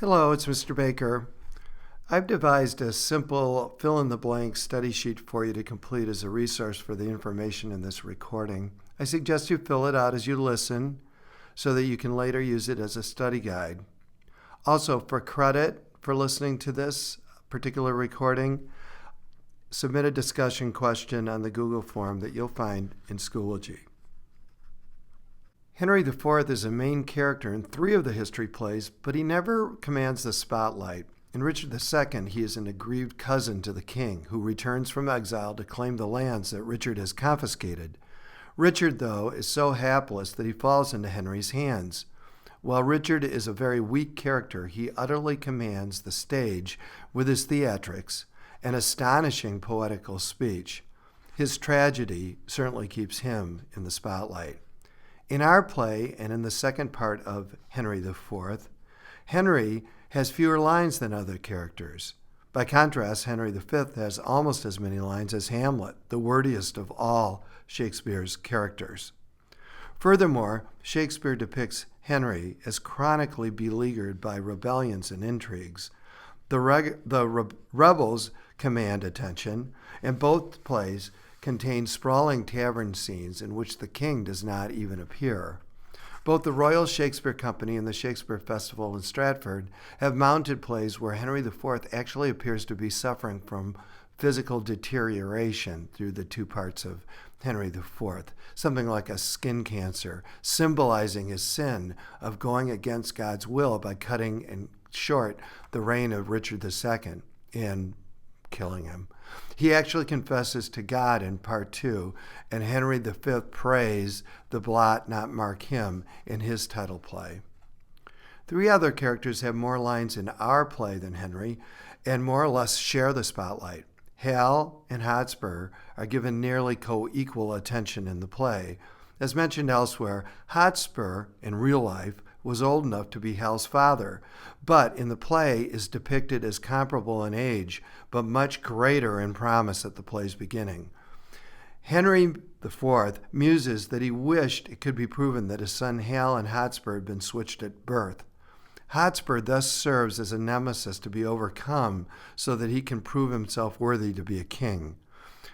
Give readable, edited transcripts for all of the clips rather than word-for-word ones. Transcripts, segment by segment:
Hello, it's Mr. Baker. I've devised a simple fill-in-the-blank study sheet for you to complete as a resource for the information in this recording. I suggest you fill it out as you listen so that you can later use it as a study guide. Also, for credit for listening to this particular recording, submit a discussion question on the Google form that you'll find in Schoology. Henry IV is a main character in 3 of the history plays, but he never commands the spotlight. In Richard II, he is an aggrieved cousin to the king, who returns from exile to claim the lands that Richard has confiscated. Richard, though, is so hapless that he falls into Henry's hands. While Richard is a very weak character, he utterly commands the stage with his theatrics and astonishing poetical speech. His tragedy certainly keeps him in the spotlight. In our play, and in the second part of Henry IV, Henry has fewer lines than other characters. By contrast, Henry V has almost as many lines as Hamlet, the wordiest of all Shakespeare's characters. Furthermore, Shakespeare depicts Henry as chronically beleaguered by rebellions and intrigues. The rebels command attention, and both plays contain sprawling tavern scenes in which the king does not even appear. Both the Royal Shakespeare Company and the Shakespeare Festival in Stratford have mounted plays where Henry IV actually appears to be suffering from physical deterioration through the 2 parts of Henry IV, something like a skin cancer, symbolizing his sin of going against God's will by cutting short the reign of Richard II and killing him. He actually confesses to God in part 2, and Henry V prays the blot not mark him in his title play. 3 other characters have more lines in our play than Henry, and more or less share the spotlight. Hal and Hotspur are given nearly co-equal attention in the play. As mentioned elsewhere, Hotspur, in real life, was old enough to be Hal's father, but in the play is depicted as comparable in age, but much greater in promise at the play's beginning. Henry IV muses that he wished it could be proven that his son Hal and Hotspur had been switched at birth. Hotspur thus serves as a nemesis to be overcome so that he can prove himself worthy to be a king.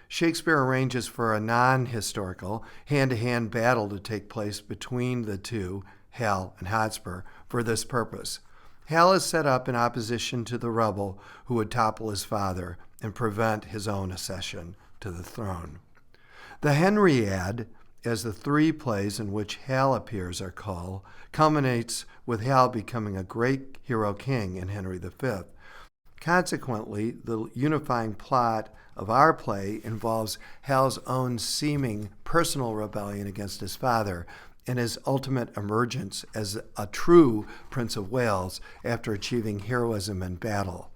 Shakespeare arranges for a non-historical, hand-to-hand battle to take place between the 2, Hal and Hotspur, for this purpose. Hal is set up in opposition to the rebel who would topple his father and prevent his own accession to the throne. The Henriad, as the 3 plays in which Hal appears are called, culminates with Hal becoming a great hero king in Henry V. Consequently, the unifying plot of our play involves Hal's own seeming personal rebellion against his father and his ultimate emergence as a true Prince of Wales after achieving heroism in battle.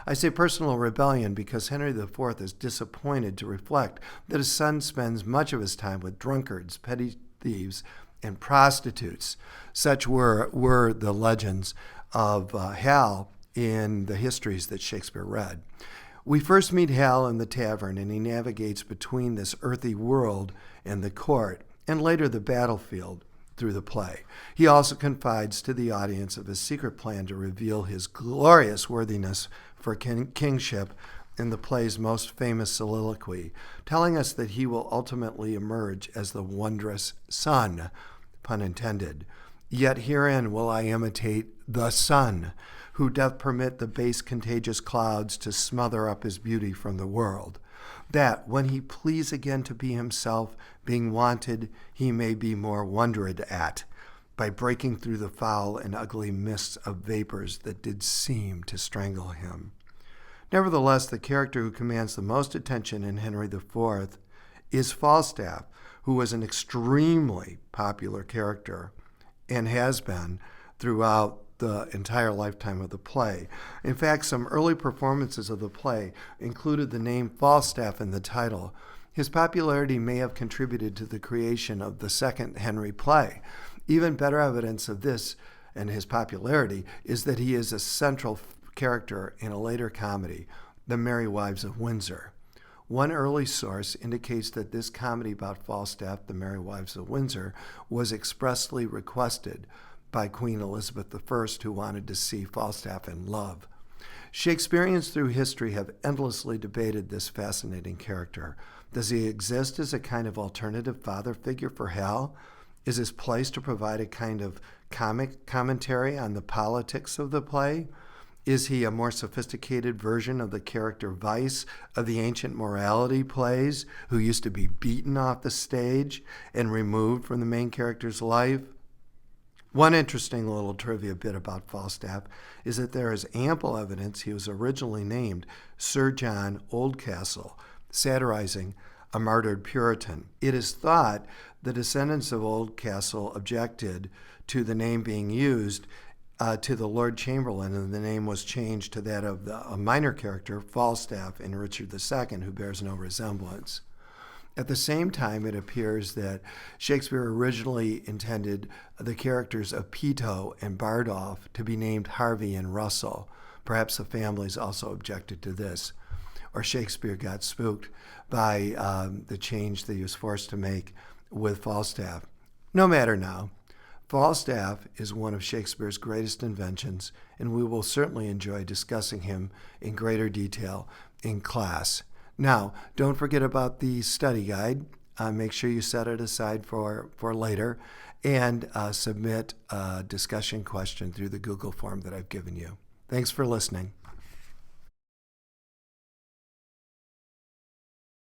I say personal rebellion because Henry IV is disappointed to reflect that his son spends much of his time with drunkards, petty thieves, and prostitutes. Such were the legends of Hal in the histories that Shakespeare read. We first meet Hal in the tavern, and he navigates between this earthy world and the court, and later the battlefield through the play. He also confides to the audience of his secret plan to reveal his glorious worthiness for kingship in the play's most famous soliloquy, telling us that he will ultimately emerge as the wondrous sun, pun intended. Yet herein will I imitate the sun, who doth permit the base contagious clouds to smother up his beauty from the world, that when he please again to be himself, being wanted, he may be more wondered at, by breaking through the foul and ugly mists of vapors that did seem to strangle him. Nevertheless, the character who commands the most attention in Henry IV is Falstaff, who was an extremely popular character and has been throughout the entire lifetime of the play. In fact, some early performances of the play included the name Falstaff in the title. His popularity may have contributed to the creation of the second Henry play. Even better evidence of this and his popularity is that he is a central character in a later comedy, The Merry Wives of Windsor. One early source indicates that this comedy about Falstaff, The Merry Wives of Windsor, was expressly requested by Queen Elizabeth I, who wanted to see Falstaff in love. Shakespeareans through history have endlessly debated this fascinating character. Does he exist as a kind of alternative father figure for Hal? Is his place to provide a kind of comic commentary on the politics of the play? Is he a more sophisticated version of the character Vice of the ancient morality plays, who used to be beaten off the stage and removed from the main character's life? One interesting little trivia bit about Falstaff is that there is ample evidence he was originally named Sir John Oldcastle, satirizing a martyred Puritan. It is thought the descendants of Oldcastle objected to the name being used to the Lord Chamberlain, and the name was changed to that of a minor character, Falstaff, in Richard II, who bears no resemblance. At the same time, it appears that Shakespeare originally intended the characters of Peto and Bardolph to be named Harvey and Russell. Perhaps the families also objected to this, or Shakespeare got spooked by the change that he was forced to make with Falstaff. No matter now, Falstaff is one of Shakespeare's greatest inventions, and we will certainly enjoy discussing him in greater detail in class. Now, don't forget about the study guide. Make sure you set it aside for later, and submit a discussion question through the Google form that I've given you. Thanks for listening.